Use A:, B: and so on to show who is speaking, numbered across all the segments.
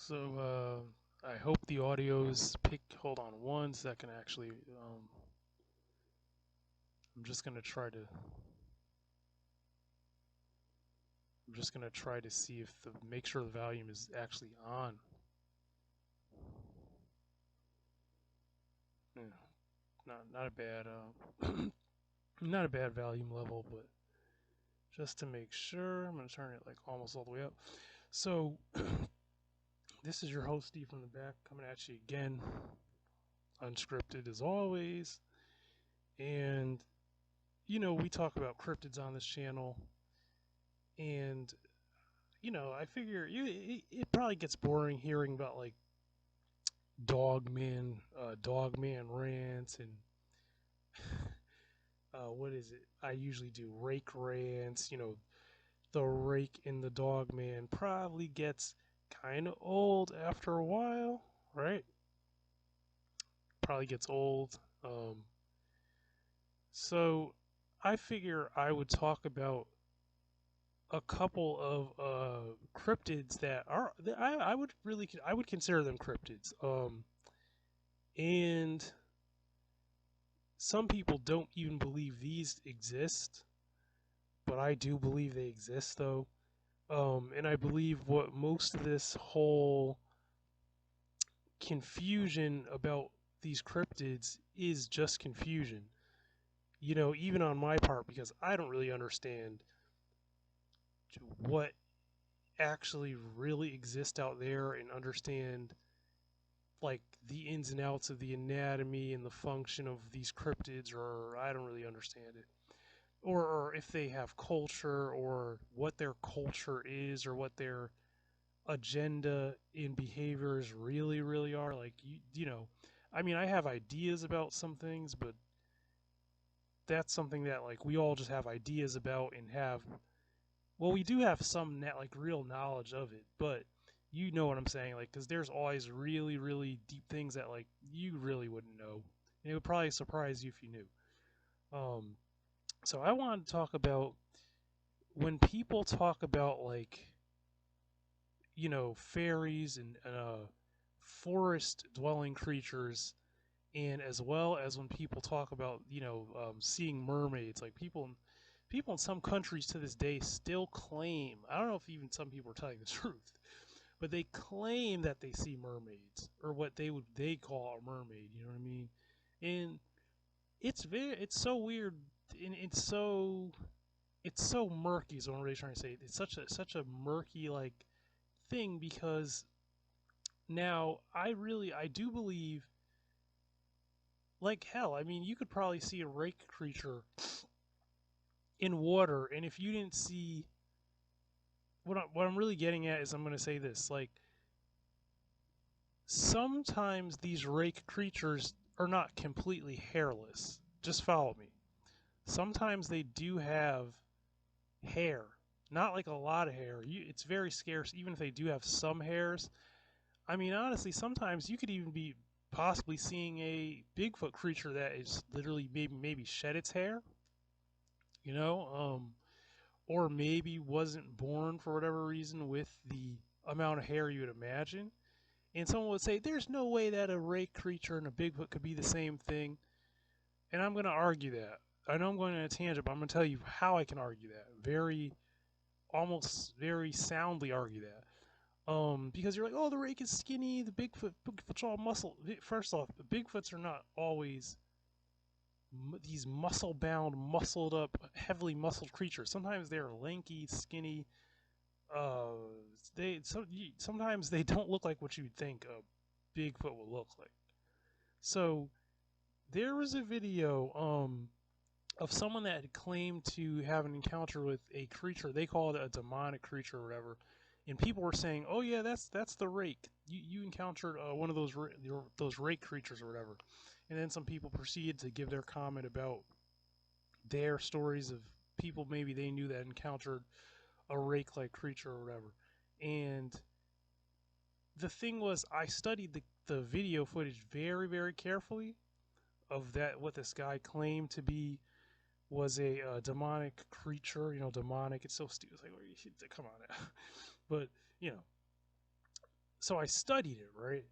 A: So I hope the audio's pick. Hold on one second. Actually, I'm just gonna try to. I'm just gonna try to see if the make sure the volume is actually on. Yeah, not a bad not a bad volume level, but just to make sure, I'm gonna turn it like almost all the way up. So this is your host Steve from the back coming at you again, unscripted as always, and we talk about cryptids on this channel, and I figure it probably gets boring hearing about like dogman rants, and what is it? I usually do rake rants. The rake in the dogman probably gets kind of old after a while, right? Probably gets old. So I figure I would talk about a couple of cryptids that are I would consider them cryptids. And some people don't even believe these exist, but I do believe they exist though. And I believe what most of this whole confusion about these cryptids is just confusion. Even on my part, because I don't really understand what actually really exists out there and understand like the ins and outs of the anatomy and the function of these cryptids, or I don't really understand it. Or if they have culture, or what their culture is, or what their agenda in behaviors really are. Like, I mean, I have ideas about some things, but that's something that like we all just have ideas about and have. Well, we do have some like real knowledge of it, but you know what I'm saying, like, because there's always really deep things that like you really wouldn't know. And it would probably surprise you if you knew. Um, so I want to talk about when people talk about like fairies and forest dwelling creatures, and as well as when people talk about seeing mermaids. Like people in some countries to this day still claim, I don't know if even some people are telling the truth, but they claim that they see mermaids, or what they call a mermaid, you know what I mean? And it's so weird, and it's so murky is what I'm really trying to say. It's such a murky like thing, because now I do believe, like, hell, I mean, you could probably see a rake creature in water, and if you didn't see what I'm really getting at is, I'm going to say this, like, sometimes these rake creatures are not completely hairless. Just follow me. Sometimes they do have hair, not like a lot of hair. It's very scarce, even if they do have some hairs. I mean, honestly, sometimes you could even be possibly seeing a Bigfoot creature that is literally maybe shed its hair, you know, or maybe wasn't born for whatever reason with the amount of hair you would imagine. And someone would say, "There's no way that a rake creature and a Bigfoot could be the same thing." And I'm going to argue that. I know I'm going on a tangent, but I'm going to tell you how I can argue that. Almost very soundly argue that. Because you're like, oh, the rake is skinny, the Bigfoot's all muscle. First off, Bigfoots are not always these muscle-bound, muscled-up, heavily muscled creatures. Sometimes they're lanky, skinny. Uh, sometimes they don't look like what you'd think a Bigfoot would look like. So there was a video of someone that had claimed to have an encounter with a creature. They call it a demonic creature or whatever. And people were saying, "Oh yeah, that's the rake. You encountered one of those rake creatures or whatever." And then some people proceeded to give their comment about their stories of people maybe they knew that encountered a rake-like creature or whatever. And the thing was, I studied the video footage very carefully of that, what this guy claimed to be was a demonic creature. Demonic. It's so stupid. It's like, come on now. But So I studied it, right?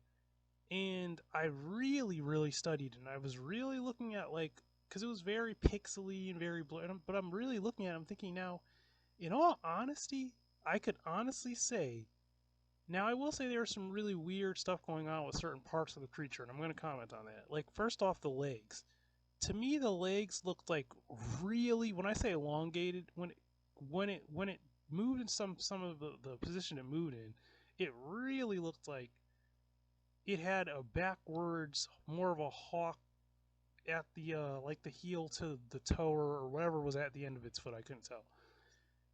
A: And I really, really studied, and I was really looking at like, because it was very pixely and very blurry. But I'm really looking at it. I'm thinking now, in all honesty, I could honestly say. Now I will say there's some really weird stuff going on with certain parts of the creature, and I'm going to comment on that. Like first off, the legs. To me, the legs looked like really. When I say elongated, when it moved in some of the position it moved in, it really looked like it had a backwards, more of a hawk at the like the heel to the toe or whatever was at the end of its foot. I couldn't tell.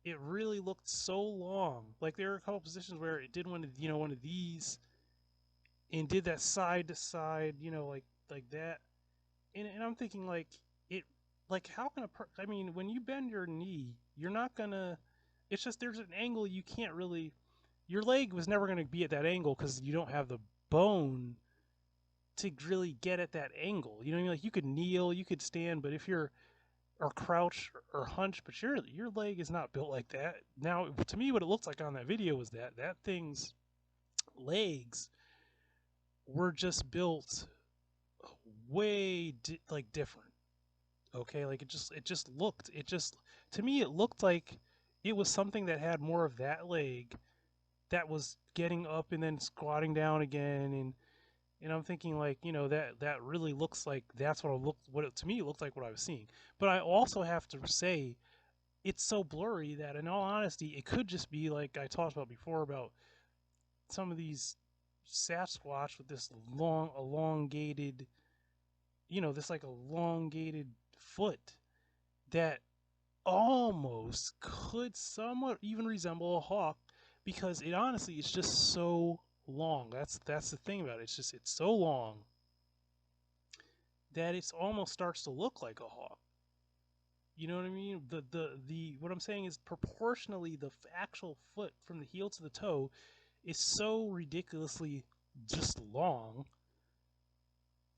A: It really looked so long. Like there were a couple positions where it did one of these and did that side to side, like that. And I'm thinking like it, like how can I mean, when you bend your knee, you're not gonna. It's just there's an angle you can't really. Your leg was never gonna be at that angle because you don't have the bone to really get at that angle. You know what I mean? Like you could kneel, you could stand, but if you're or crouch or hunch, but your leg is not built like that. Now, to me, what it looked like on that video was that thing's legs were just built way like different. Okay, like it just to me it looked like it was something that had more of that leg that was getting up and then squatting down again and I'm thinking like that really looks like that's what it, to me it looked like what I was seeing. But I also have to say it's so blurry that in all honesty it could just be like I talked about before about some of these Sasquatch with this long elongated this like elongated foot that almost could somewhat even resemble a hawk because it honestly it's just so long. That's the thing about it. It's so long that it almost starts to look like a hawk. You know what I mean? The what I'm saying is proportionally the actual foot from the heel to the toe is so ridiculously just long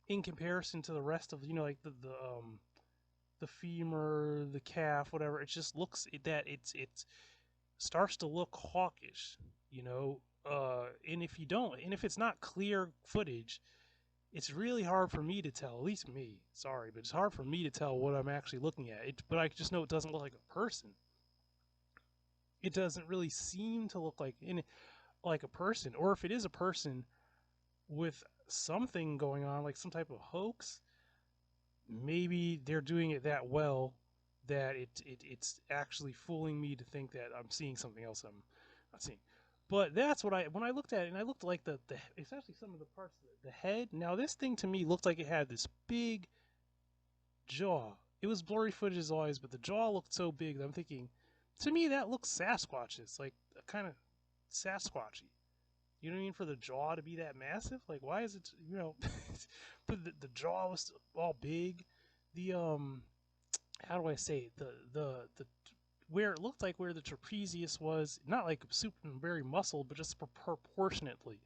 A: in comparison to the rest of like the femur, the calf, whatever. It just looks that it starts to look hawkish, you know. And if you don't, and if it's not clear footage, it's really hard for me to tell. At least me, sorry, but it's hard for me to tell what I'm actually looking at. But I just know it doesn't look like a person. It doesn't really seem to look like a person, or if it is a person with something going on, like some type of hoax, maybe they're doing it that well that it's actually fooling me to think that I'm seeing something else I'm not seeing. But that's what I when I looked at it and I looked like the it's actually some of the parts of the head. Now this thing to me looked like it had this big jaw. It was blurry footage as always, but the jaw looked so big that I'm thinking, to me that looks Sasquatch. It's like kind of Sasquatchy. You know what I mean? For the jaw to be that massive, like why is it? But the jaw was all big. The how do I say it? The where it looked like where the trapezius was, not like super very muscled, but just proportionately.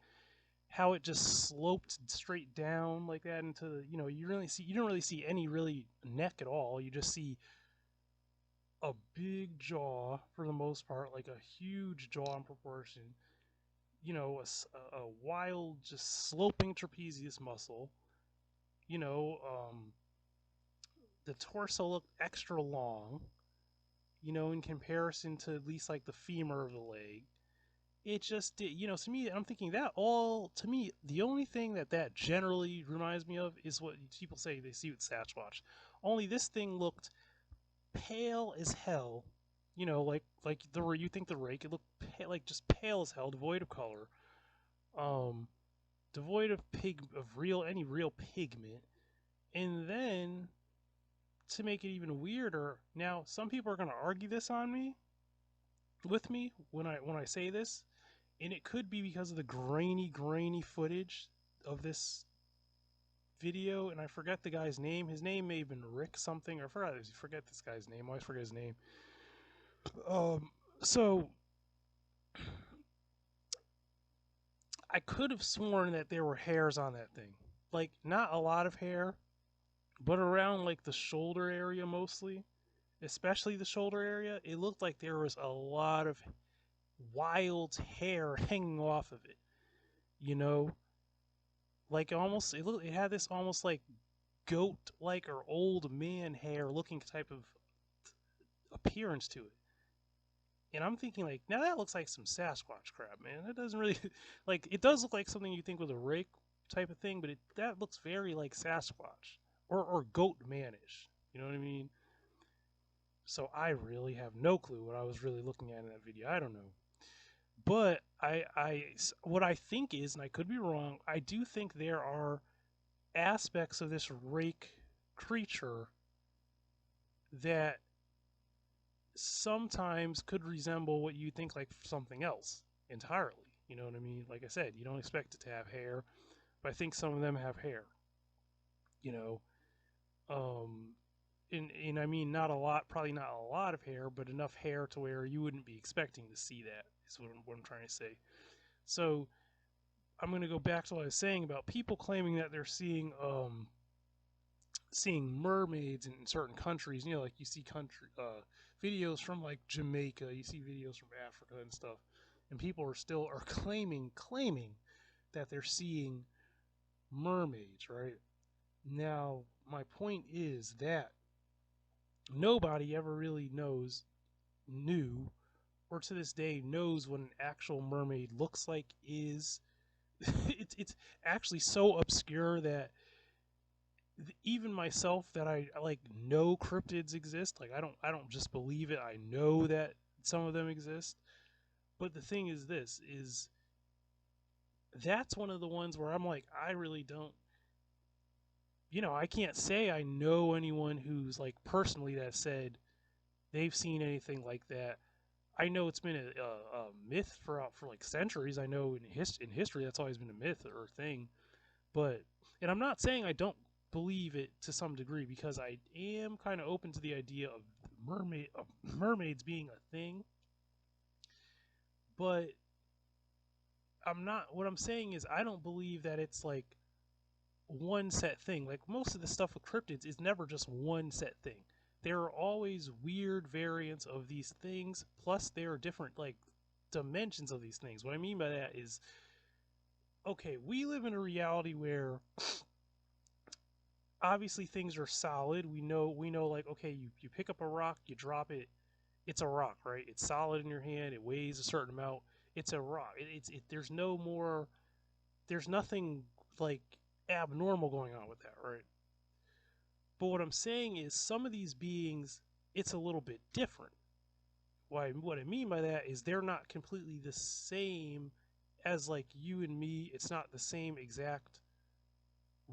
A: How it just sloped straight down like that into you don't really see any really neck at all. You just see a big jaw for the most part, like a huge jaw in proportion. A wild, just sloping trapezius muscle. You know, the torso looked extra long. In comparison to at least like the femur of the leg. It just did, to me, I'm thinking that all, to me, the only thing that generally reminds me of is what people say they see with Sasquatch. Only this thing looked pale as hell, like you think the rake, it looked like just pale as hell, devoid of color, um, devoid of any real pigment. And then to make it even weirder, now some people are gonna argue this on me, with me when I say this, and it could be because of the grainy footage of this video, and I forget the guy's name. His name may have been Rick something, or forget this guy's name. I always forget his name. So I could have sworn that there were hairs on that thing, like not a lot of hair, but around like the shoulder area mostly, especially the shoulder area. It looked like there was a lot of wild hair hanging off of it. you know, like almost it had this almost like goat like or old man hair looking type of appearance to it. And I'm thinking like, now that looks like some Sasquatch crap, man. That doesn't really like it does look like something you think with a rake type of thing, but that looks very like Sasquatch or goat manish. You know what I mean? So I really have no clue what I was really looking at in that video. I don't know. But what I think is, and I could be wrong, I do think there are aspects of this rake creature that sometimes could resemble what you think like something else entirely. You know what I mean? Like I said, you don't expect it to have hair, but I think some of them have hair. You know, um, and I mean not a lot, probably not a lot of hair, but enough hair to where you wouldn't be expecting to see that. Is what I'm trying to say. So I'm going to go back to what I was saying about people claiming that they're seeing mermaids in certain countries. You know, like you see country videos from like Jamaica, you see videos from Africa and stuff, and people are claiming that they're seeing mermaids. Right now, my point is that nobody ever really knew, or to this day knows what an actual mermaid looks like. Is it's actually so obscure that even myself that I like know cryptids exist. Like I don't just believe it. I know that some of them exist. But the thing is this is that's one of the ones where I'm like I really don't, I can't say I know anyone who's like personally that said they've seen anything like that. I know it's been a myth for like centuries. I know in history that's always been a myth or thing. But and I'm not saying I don't believe it to some degree because I am kind of open to the idea of mermaids being a thing. But I'm not. What I'm saying is I don't believe that it's like one set thing. Like most of the stuff with cryptids is never just one set thing. There are always weird variants of these things. Plus, there are different like dimensions of these things. What I mean by that is, okay, we live in a reality where obviously things are solid. We know like okay, you pick up a rock, you drop it, it's a rock, right? It's solid in your hand, it weighs a certain amount. It's a rock. There's no more there's nothing like abnormal going on with that, right? But what I'm saying is some of these beings it's a little bit different. What I mean by that is they're not completely the same as like you and me. It's not the same exact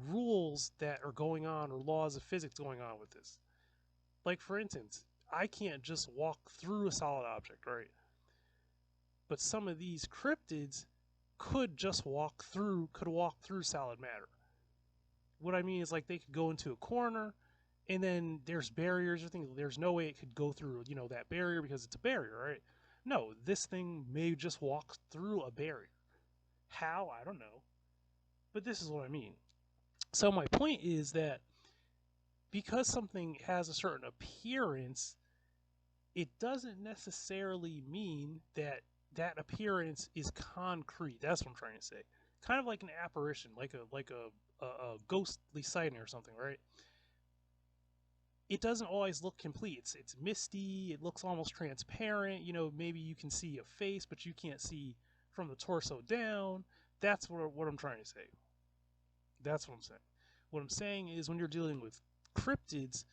A: rules that are going on or laws of physics going on with this. Like for instance, I can't just walk through a solid object, right? But some of these cryptids could walk through solid matter. What I mean is like they could go into a corner and then there's barriers or things. There's no way it could go through, that barrier because it's a barrier, right? No, this thing may just walk through a barrier. How? I don't know. But this is what I mean. So my point is that because something has a certain appearance, it doesn't necessarily mean that that appearance is concrete. That's what I'm trying to say. Kind of like an apparition, like a ghostly sighting or something, right? It doesn't always look complete. It's misty. It looks almost transparent. Maybe you can see a face, but you can't see from the torso down. That's what I'm trying to say. That's what I'm saying. What I'm saying is when you're dealing with cryptids,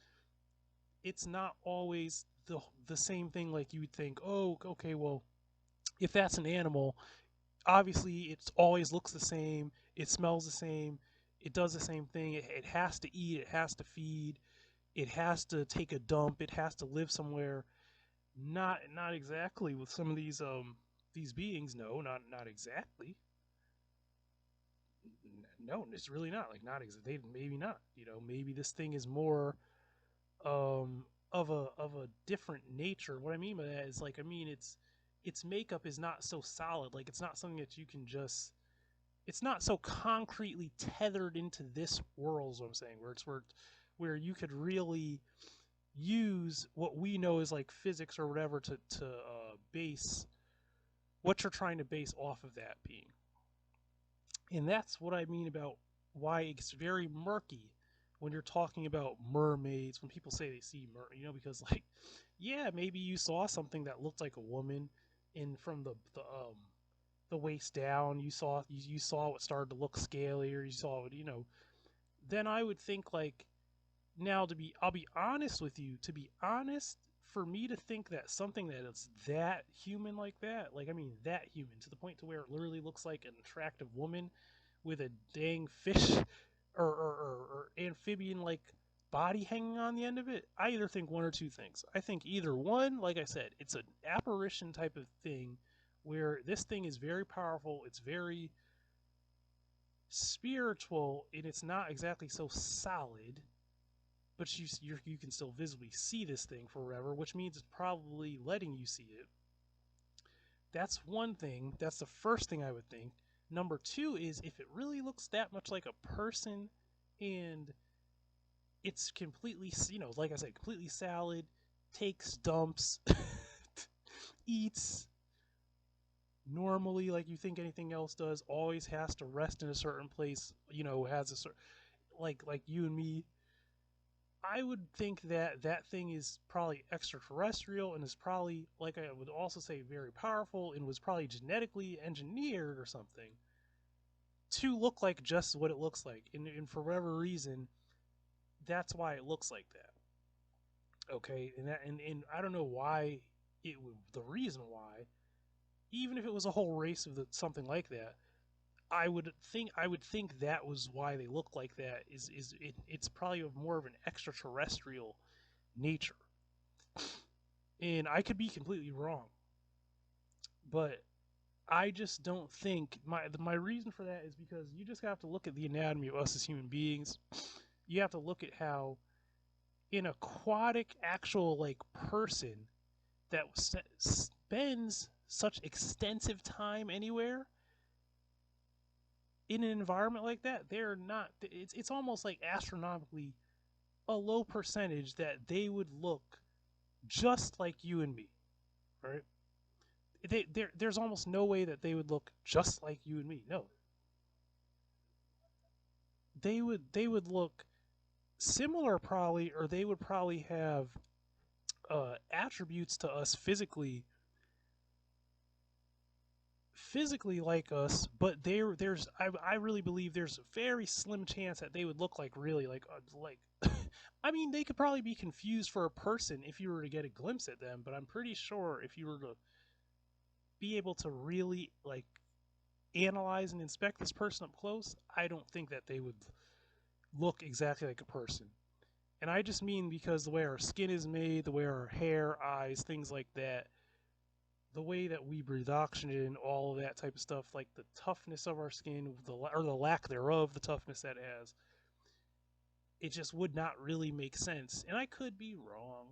A: it's not always the same thing like you would think, oh, okay, well, if that's an animal, obviously it always looks the same, it smells the same, it does the same thing, it has to eat, it has to feed, it has to take a dump, it has to live somewhere. Not exactly with some of these beings, no, not exactly. No, it's really not like not they maybe not. Maybe this thing is more of a different nature. What I mean by that is like I mean its makeup is not so solid. Like it's not something that you can just. It's not so concretely tethered into this world. Is what I'm saying. Where you could really use what we know is like physics or whatever to base what you're trying to base off of that being. And that's what I mean about why it's very murky when you're talking about mermaids, when people say they see because like, yeah, maybe you saw something that looked like a woman in from the waist down, you saw what started to look scalier, you saw what, then I would think like, now I'll be honest with you, to be honest, for me to think that something that is that human like that, like I mean that human to the point to where it literally looks like an attractive woman with a dang fish or amphibian like body hanging on the end of it, I either think one or two things. I think either one, like I said, it's an apparition type of thing where this thing is very powerful, it's very spiritual, and it's not exactly so solid, but you can still visibly see this thing forever, which means it's probably letting you see it. That's one thing. That's the first thing I would think. Number two is if it really looks that much like a person and it's completely, like I said, completely salad, takes dumps, eats normally like you think anything else does, always has to rest in a certain place, has a certain, like you and me, I would think that that thing is probably extraterrestrial and is probably, like I would also say, very powerful and was probably genetically engineered or something to look like just what it looks like. And for whatever reason, that's why it looks like that. Okay, and I don't know why it would. The reason why, even if it was a whole race of something like that, I would think that was why they look like that. It's probably more of an extraterrestrial nature, and I could be completely wrong, but I just don't think my reason for that is because you just have to look at the anatomy of us as human beings. You have to look at how an aquatic actual like person that spends such extensive time anywhere in an environment like that, they're not. It's almost like astronomically a low percentage that they would look just like you and me, right? There's almost no way that they would look just like you and me. No, they would look similar probably, or they would probably have attributes to us physically like us, but I really believe there's a very slim chance that they would look like really like I mean they could probably be confused for a person if you were to get a glimpse at them, but I'm pretty sure if you were to be able to really like analyze and inspect this person up close, I don't think that they would look exactly like a person. And I just mean because the way our skin is made, the way our hair, eyes, things like that, the way that we breathe oxygen, all of that type of stuff, like the toughness of our skin, or the lack thereof, the toughness that it has, it just would not really make sense. And I could be wrong,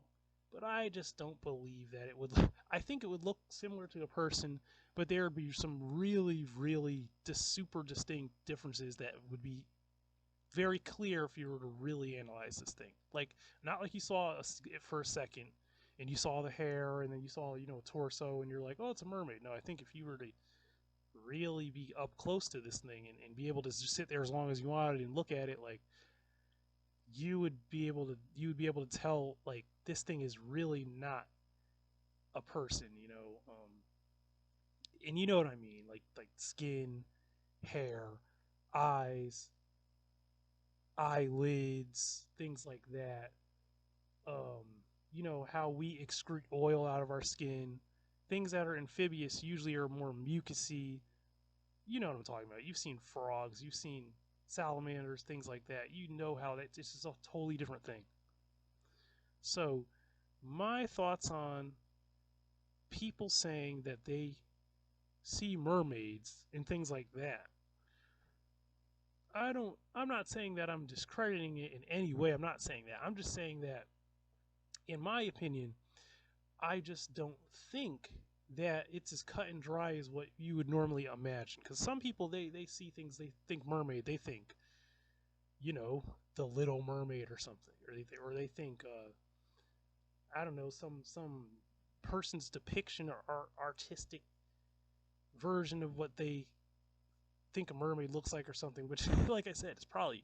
A: but I just don't believe that it would. I think it would look similar to a person, but there would be some really, really super distinct differences that would be very clear if you were to really analyze this thing. Like, not like you saw it for a second and you saw the hair and then you saw, torso and you're like, oh, it's a mermaid. No, I think if you were to really be up close to this thing and be able to just sit there as long as you wanted and look at it, like, you would be able to tell, like, this thing is really not a person, and you know what I mean, like skin, hair, eyes, eyelids, things like that. um, how we excrete oil out of our skin. Things that are amphibious usually are more mucousy. You know what I'm talking about. You've seen frogs, you've seen salamanders, things like that. You know how it's just a totally different thing. So, my thoughts on people saying that they see mermaids and things like that. I'm not saying that I'm discrediting it in any way. I'm not saying that. I'm just saying that in my opinion, I just don't think that it's as cut and dry as what you would normally imagine. Because some people they see things, they think mermaid, they think you know the Little Mermaid or something, or they think I don't know, some person's depiction or artistic version of what they think a mermaid looks like or something, which, like I said, it's probably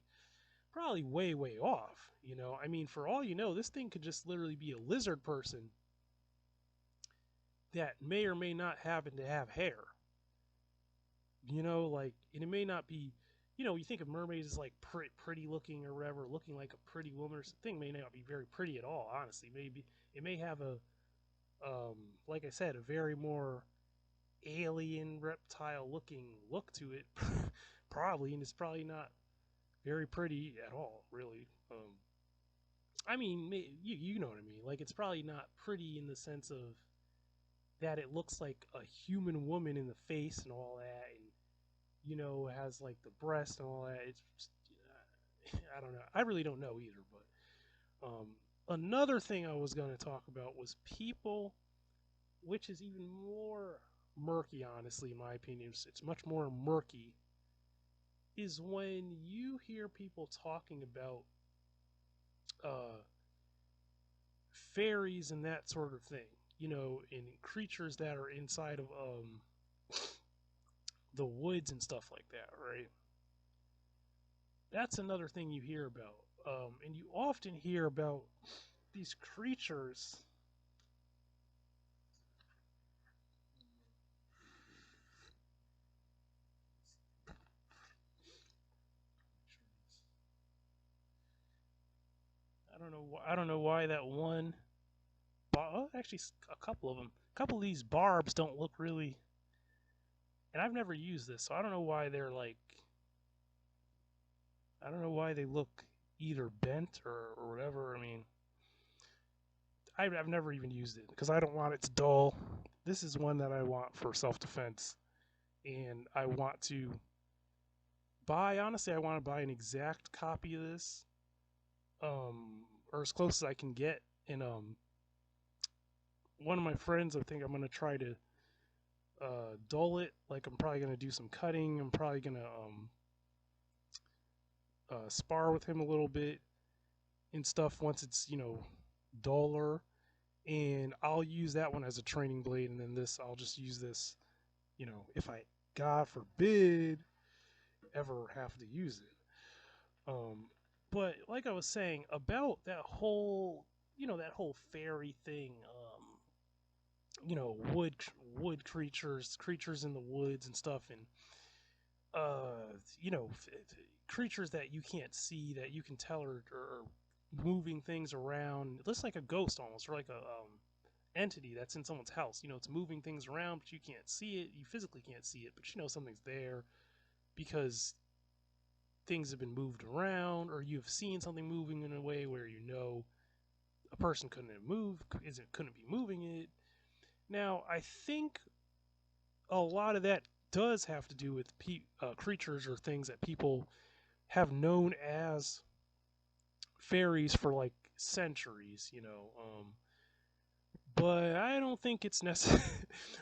A: way off. You know, I mean, for all you know, this thing could just literally be a lizard person that may or may not happen to have hair. You know, like, and it may not be, you know, you think of mermaids as like pretty looking or whatever, looking like a pretty woman or something, may not be very pretty at all. Honestly, maybe it may have a, like I said, a very more alien reptile looking look to it, probably, and it's probably not very pretty at all, really. I mean, you know what I mean. Like, it's probably not pretty in the sense of that it looks like a human woman in the face and all that, and you know, has like the breast and all that. It's just, I don't know. I really don't know either. But another thing I was going to talk about was people, which is even more murky, honestly, in my opinion. It's much more murky. Is when you hear people talking about uh, fairies and that sort of thing, you know, and creatures that are inside of the woods and stuff like that, right? That's another thing you hear about. And you often hear about these creatures. I don't know why that one. Actually, a couple of them. A couple of these barbs don't look really. And I've never used this, so I don't know why they're like. I don't know why they look either bent or whatever. I mean, I've never even used it because I don't want it to dull. This is one that I want for self defense, and I want to buy. Honestly, I want to buy an exact copy of this, or as close as I can get. And one of my friends, I think I'm gonna try to dull it. Like, I'm probably gonna do some cutting. I'm probably gonna spar with him a little bit and stuff once it's, you know, duller, and I'll use that one as a training blade, and then this I'll just use this, you know, if I, God forbid, ever have to use it. But like I was saying about that whole, you know, that whole fairy thing, you know, wood creatures in the woods and stuff, and you know, creatures that you can't see that you can tell are moving things around. It looks like a ghost almost, or like a entity that's in someone's house. You know, it's moving things around, but you can't see it. You physically can't see it, but you know something's there because things have been moved around, or you've seen something moving in a way where you know a person couldn't be moving it. Now, I think a lot of that does have to do with creatures or things that people have known as fairies for like centuries, you know. But I don't think it's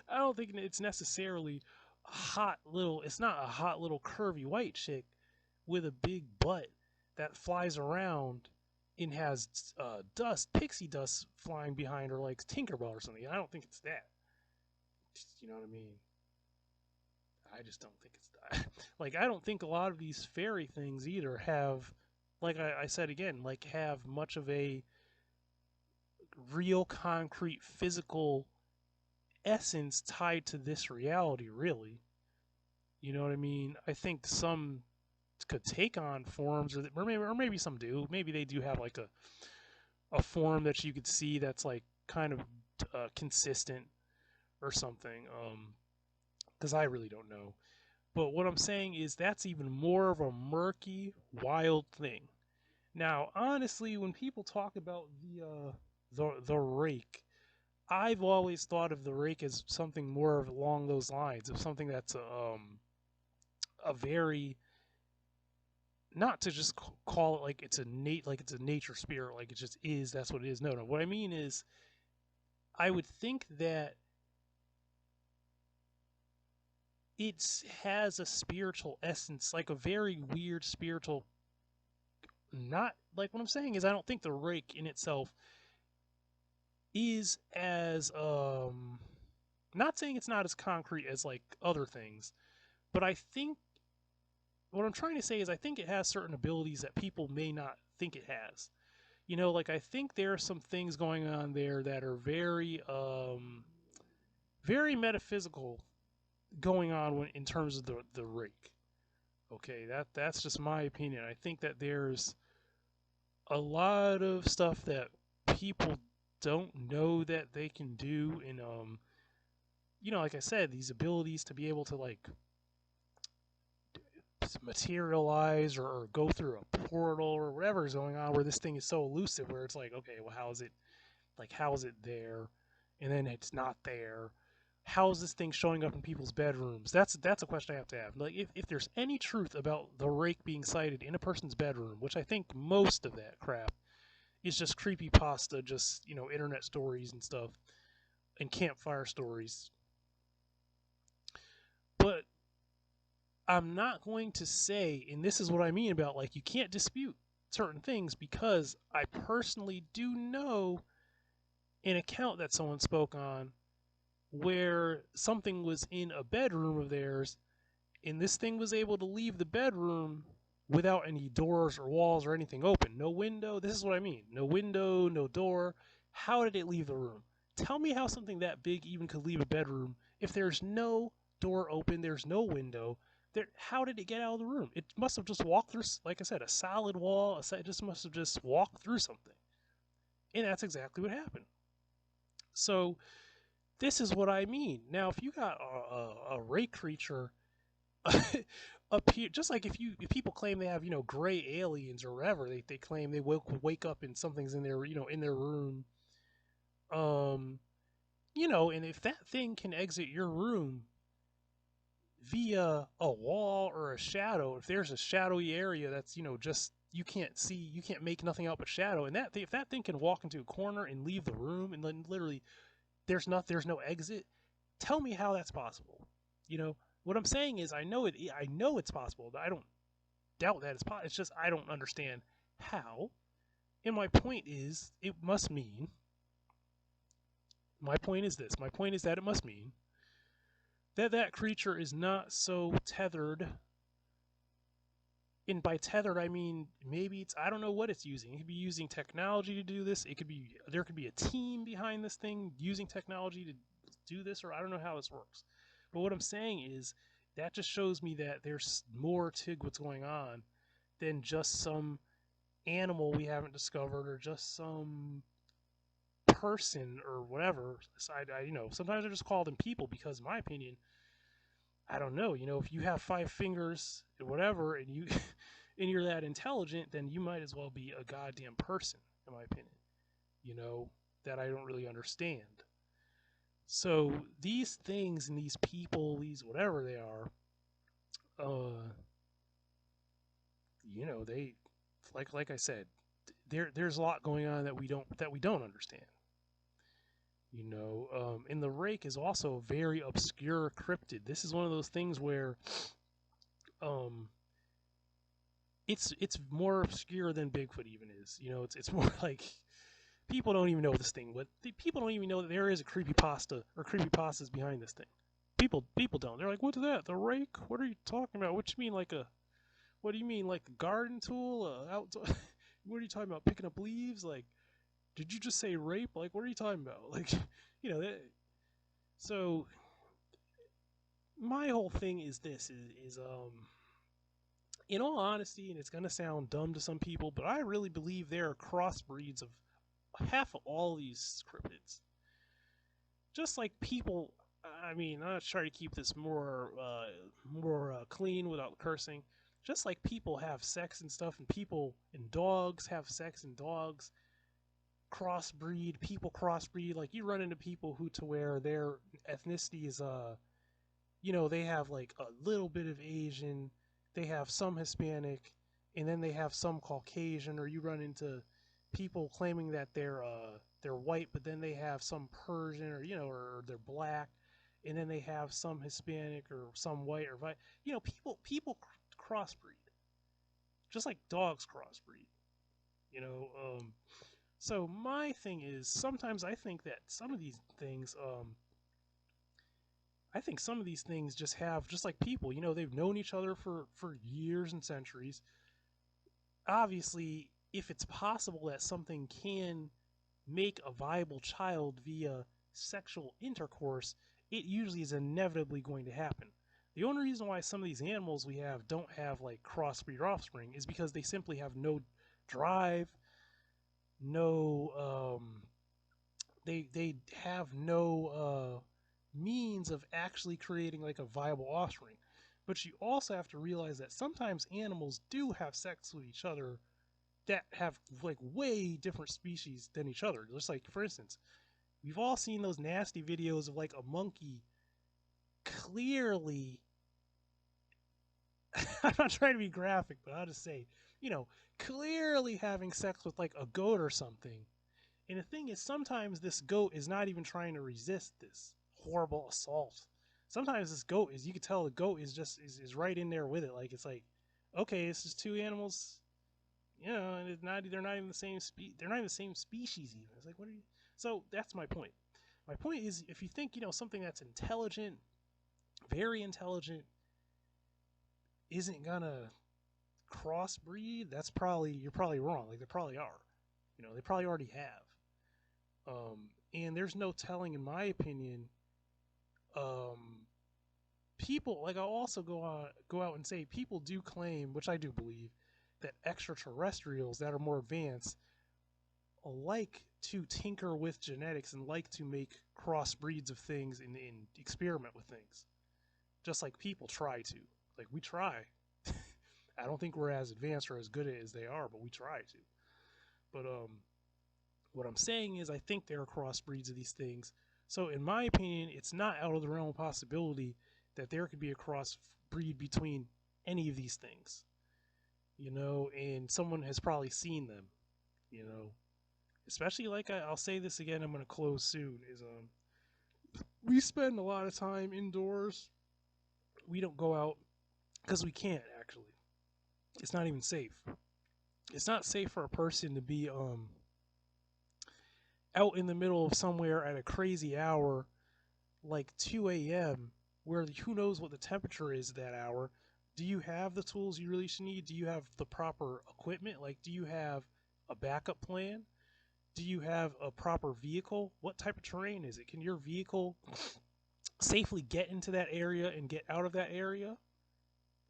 A: I don't think it's necessarily a hot little. It's not a hot little curvy white chick with a big butt that flies around and has pixie dust flying behind her like Tinkerbell or something. I don't think it's that. You know what I mean? I just don't think it's that. Like, I don't think a lot of these fairy things either have, like I said again, like have much of a real concrete physical essence tied to this reality, really. You know what I mean? I think some could take on forms, or maybe some do. Maybe they do have like a form that you could see that's like kind of consistent or something. Because I really don't know. But what I'm saying is that's even more of a murky, wild thing. Now, honestly, when people talk about the rake, I've always thought of the rake as something more along those lines, of something that's a very, not to just call it like it's a nature spirit, like it just is. That's what it is. No, no. What I mean is, I would think that it has a spiritual essence, like a very weird spiritual. Not like what I'm saying is, I don't think the rake in itself is as not saying it's not as concrete as like other things, but I think what I'm trying to say is I think it has certain abilities that people may not think it has. You know, like I think there are some things going on there that are very metaphysical going on in terms of the rake. Okay, that's just my opinion. I think that there's a lot of stuff that people don't know that they can do, and like I said, these abilities to be able to like materialize or go through a portal or whatever is going on, where this thing is so elusive, where it's like, okay, well, how is it there, and then it's not there. How is this thing showing up in people's bedrooms? That's a question I have to have. Like, if there's any truth about the rake being sighted in a person's bedroom, which I think most of that crap is just creepy pasta, just internet stories and stuff, and campfire stories. But I'm not going to say, and this is what I mean about like you can't dispute certain things, because I personally do know an account that someone spoke on where something was in a bedroom of theirs, and this thing was able to leave the bedroom without any doors or walls or anything open. No window. This is what I mean. No window, no door. How did it leave the room? Tell me how something that big even could leave a bedroom if there's no door open, there's no window. How did it get out of the room? It must have just walked through, like I said, a solid wall. It just must have just walked through something. And that's exactly what happened. So this is what I mean. Now, if you got a rake creature up here, just like if people claim they have gray aliens or whatever, they claim they wake up and something's in their in their room, um, and if that thing can exit your room via a wall or a shadow, if there's a shadowy area that's just you can't see, you can't make nothing out but shadow, and if that thing can walk into a corner and leave the room, and then literally there's no exit. Tell me how that's possible. What I'm saying is I know it's possible. I don't doubt that it's possible. It's just I don't understand how. And my point is it must mean my point is this. My point is that it must mean that that creature is not so tethered. And by tethered, I mean maybe it's, I don't know what it's using. It could be using technology to do this. There could be a team behind this thing using technology to do this, or I don't know how this works. But what I'm saying is that just shows me that there's more to what's going on than just some animal we haven't discovered, or just some person or whatever. So sometimes I just call them people because, in my opinion, I don't know. If you have 5 fingers or whatever, and you and you're that intelligent, then you might as well be a goddamn person, in my opinion. That I don't really understand. So these things and these people, these whatever they are, they like I said, there's a lot going on that we don't understand. And the rake is also a very obscure cryptid. This is one of those things where um, it's more obscure than Bigfoot even is. It's more like people don't even know this thing. But people don't even know that there is a creepy pasta or creepy pastas behind this thing. People don't. They're like, what's that? The rake? What are you talking about? What you mean like a? What do you mean like a garden tool? Outdoor? What are you talking about? Picking up leaves? Like, did you just say rape? Like, what are you talking about? Like, that. So my whole thing is this is in all honesty, and it's gonna sound dumb to some people, but I really believe there are crossbreeds of half of all these cryptids. Just like people, I mean, I'm trying to keep this more clean without cursing. Just like people have sex and stuff, and people and dogs have sex, and dogs crossbreed. Like you run into people who to where their ethnicity is they have like a little bit of Asian, they have some Hispanic, and then they have some Caucasian. Or you run into people claiming that they're white, but then they have some Persian, or or they're black, and then they have some Hispanic or some white or people crossbreed, just like dogs crossbreed. You know, so my thing is sometimes I think that some of these things I think some of these things just have, just like people, they've known each other for years and centuries. Obviously, if it's possible that something can make a viable child via sexual intercourse, it usually is inevitably going to happen. The only reason why some of these animals we have don't have like crossbreed offspring is because they simply have no drive, no they have no means of actually creating like a viable offspring. But you also have to realize that sometimes animals do have sex with each other that have like way different species than each other. Just like, for instance, we've all seen those nasty videos of like a monkey clearly I'm not trying to be graphic, but I'll just say, clearly having sex with like a goat or something. And the thing is, sometimes this goat is not even trying to resist this horrible assault. Sometimes this goat is, you can tell the goat is just is right in there with it. Like, it's like, okay, it's just two animals, and it's not, they're not even the same they're not even the same species even. It's like, what are you? So that's my point. My point is, if you think something that's intelligent, very intelligent, isn't gonna crossbreed, you're probably wrong. Like, they probably are. They probably already have. And there's no telling, in my opinion. People, like, I'll also go out and say, people do claim, which I do believe, that extraterrestrials that are more advanced like to tinker with genetics and like to make crossbreeds of things and experiment with things, just like people try to. Like, we try. I don't think we're as advanced or as good at it as they are, but we try to. But what I'm saying is, I think there are crossbreeds of these things. So, in my opinion, it's not out of the realm of possibility that there could be a crossbreed between any of these things. And someone has probably seen them. You know, especially, like, I'll say this again. I'm gonna close soon. Is we spend a lot of time indoors. We don't go out because we can't. Actually, it's not even safe. It's not safe for a person to be out in the middle of somewhere at a crazy hour, like 2 a.m., where who knows what the temperature is that hour. Do you have the tools you really should need? Do you have the proper equipment? Like, do you have a backup plan? Do you have a proper vehicle? What type of terrain is it? Can your vehicle safely get into that area and get out of that area?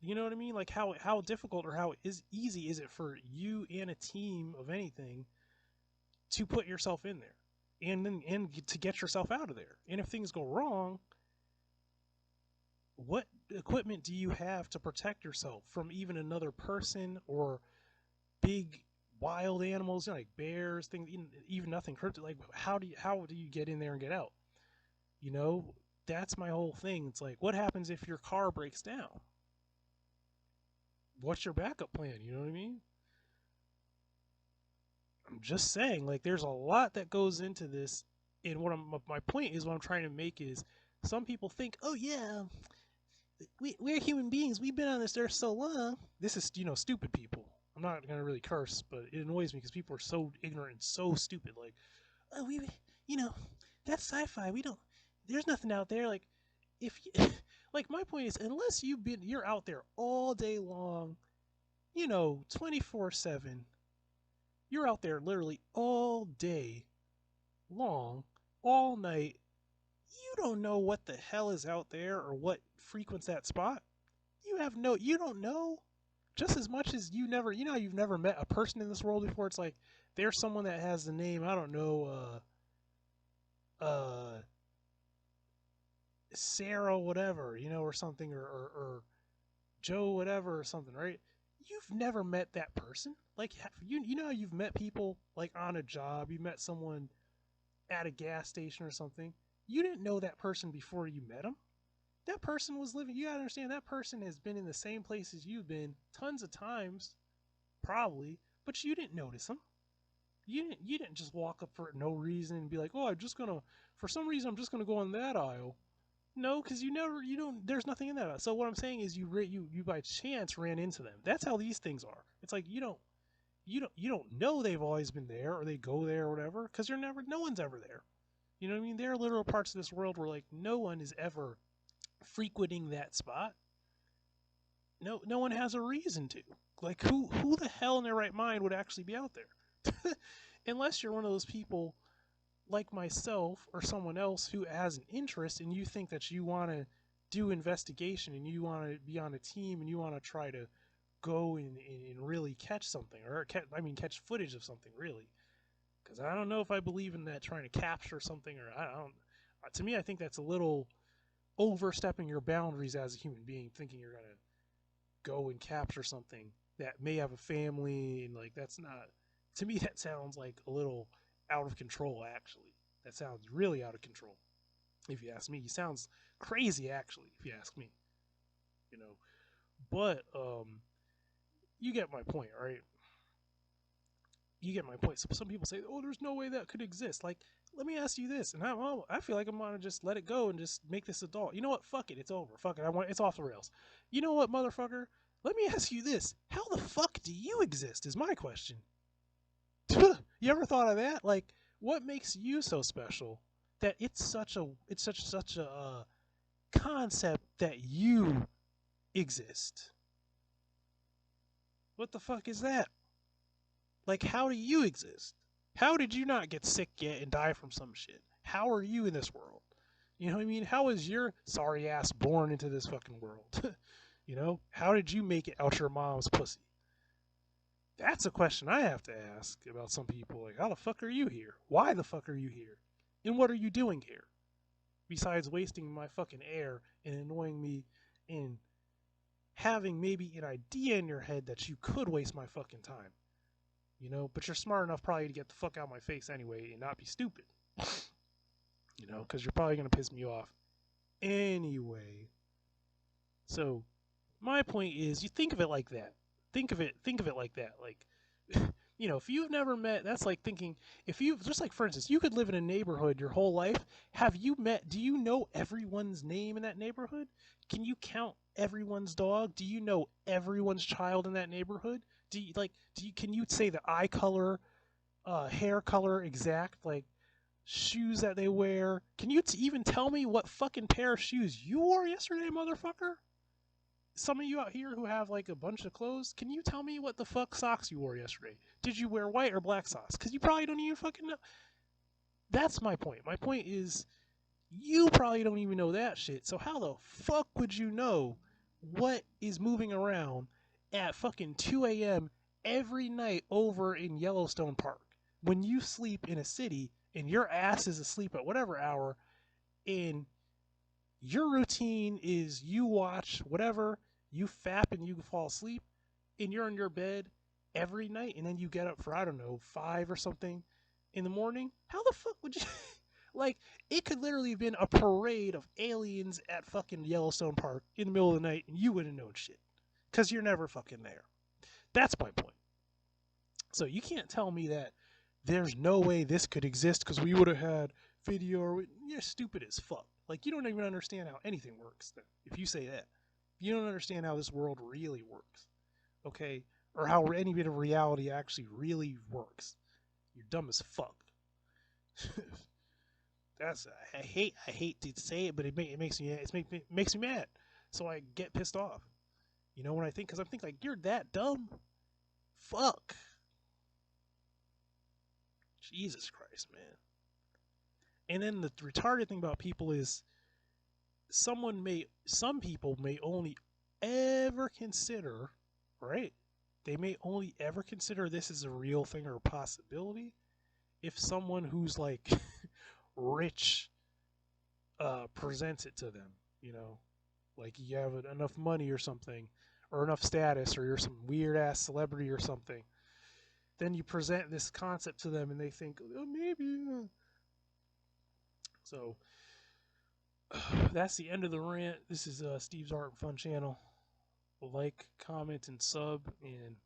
A: You know what I mean? Like, how difficult or how easy is it for you and a team of anything to put yourself in there and to get yourself out of there? And if things go wrong, what equipment do you have to protect yourself from even another person or big wild animals, like bears, things, even nothing cryptic? Like, how do you get in there and get out? You know, that's my whole thing. It's like, what happens if your car breaks down? What's your backup plan? You know what I mean? I'm just saying, like, there's a lot that goes into this. And my point is, what I'm trying to make is, some people think, oh yeah, we're human beings. We've been on this earth so long. This is, stupid people. I'm not gonna really curse, but it annoys me because people are so ignorant and so stupid. Like, oh, you know, that's sci-fi. We don't. There's nothing out there. Like, if you, like, my point is, unless you're out there all day long, 24/7. You're out there literally all day long, all night. You don't know what the hell is out there or what frequents that spot. You don't know. Just as much as you've never met a person in this world before. It's like, there's someone that has the name, I don't know, Sarah whatever, or something, or Joe whatever or something, right? You've never met that person. Like, how you've met people like on a job. You met someone at a gas station or something. You didn't know that person before you met him. That person was living. You gotta understand, that person has been in the same places you've been tons of times, probably, but you didn't notice him. You didn't just walk up for no reason and be like, oh, for some reason I'm just gonna go on that aisle. No, because you don't. There's nothing in that. So what I'm saying is, you by chance ran into them. That's how these things are. It's like, you don't know they've always been there or they go there or whatever, because no one's ever there. You know what I mean? There are literal parts of this world where, like, no one is ever frequenting that spot, no one has a reason to. Like who the hell in their right mind would actually be out there? Unless you're one of those people like myself or someone else who has an interest and you think that you want to do investigation and you want to be on a team and you want to try to go and really catch something or catch footage of something really, because I don't know if I believe in that trying to capture something, or I don't. To me, I think that's a little overstepping your boundaries as a human being, thinking you're gonna go and capture something that may have a family, and like that's not. To me, that sounds like a little out of control. Actually, that sounds really out of control. If you ask me, it sounds crazy. Actually, if you ask me, you know. But you get my point, right? You get my point. So some people say, "Oh, there's no way that could exist." Like, let me ask you this, and I feel like I'm gonna just let it go and just make this adult. You know what? Fuck it. It's over. Fuck it. It's off the rails. You know what, motherfucker? Let me ask you this: how the fuck do you exist? Is my question. You ever thought of that? Like, what makes you so special that it's such a concept that you exist? What the fuck is that? Like, how do you exist? How did you not get sick yet and die from some shit? How are you in this world? You know what I mean? How was your sorry ass born into this fucking world? You know? How did you make it out your mom's pussy? That's a question I have to ask about some people. Like, how the fuck are you here? Why the fuck are you here? And what are you doing here? Besides wasting my fucking air and annoying me and having maybe an idea in your head that you could waste my fucking time. You know, but you're smart enough probably to get the fuck out of my face anyway and not be stupid. You know, because you're probably going to piss me off anyway. So, my point is, you think of it like that. Think of it like that. Like, if you've never met, that's like thinking, if you, just like for instance, you could live in a neighborhood your whole life. Do you know everyone's name in that neighborhood? Can you count everyone's dog? Do you know everyone's child in that neighborhood? Can you say the eye color, hair color exact, like shoes that they wear? Can you even tell me what fucking pair of shoes you wore yesterday, motherfucker? Some of you out here who have like a bunch of clothes, can you tell me what the fuck socks you wore yesterday? Did you wear white or black socks? Because you probably don't even fucking know. That's my point. My point is, you probably don't even know that shit. So how the fuck would you know what is moving around at fucking 2 a.m. every night over in Yellowstone Park when you sleep in a city and your ass is asleep at whatever hour, and your routine is you watch whatever, you fap and you fall asleep, and you're in your bed every night, and then you get up for, I don't know, 5 or something in the morning? How the fuck would you. Like, it could literally have been a parade of aliens at fucking Yellowstone Park in the middle of the night, and you wouldn't know shit. Because you're never fucking there. That's my point. So you can't tell me that there's no way this could exist because we would have had video. Or you're stupid as fuck. Like, you don't even understand how anything works then, if you say that. You don't understand how this world really works, okay? Or how any bit of reality actually really works. You're dumb as fuck. That's I hate to say it, but it makes me makes me mad. So I get pissed off. You know, when I think, because I'm thinking like, you're that dumb. Fuck. Jesus Christ, man. And then the retarded thing about people is, some people may only ever consider, right? They may only ever consider this as a real thing or a possibility if someone who's like rich presents it to them, you know, like you have enough money or something, or enough status, or you're some weird ass celebrity or something. Then you present this concept to them, and they think, oh, maybe. So that's the end of the rant. This is Steve's Art and Fun channel. Like, comment, and sub, and